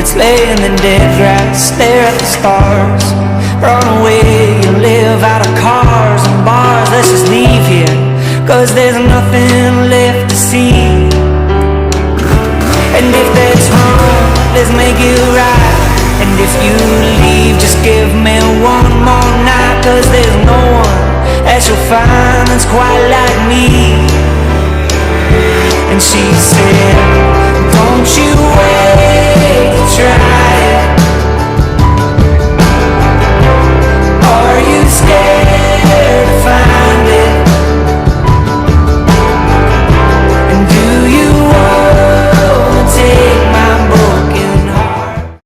Let's lay in the dead grass, stare at the stars. Run away and live out of cars and bars. Let's just leave here, cause there's nothing left to see. And if that's wrong, let's make it right. And if you leave, just give me one more night. Cause there's no one that you'll find that's quite like me. And she said, don't you wait to try.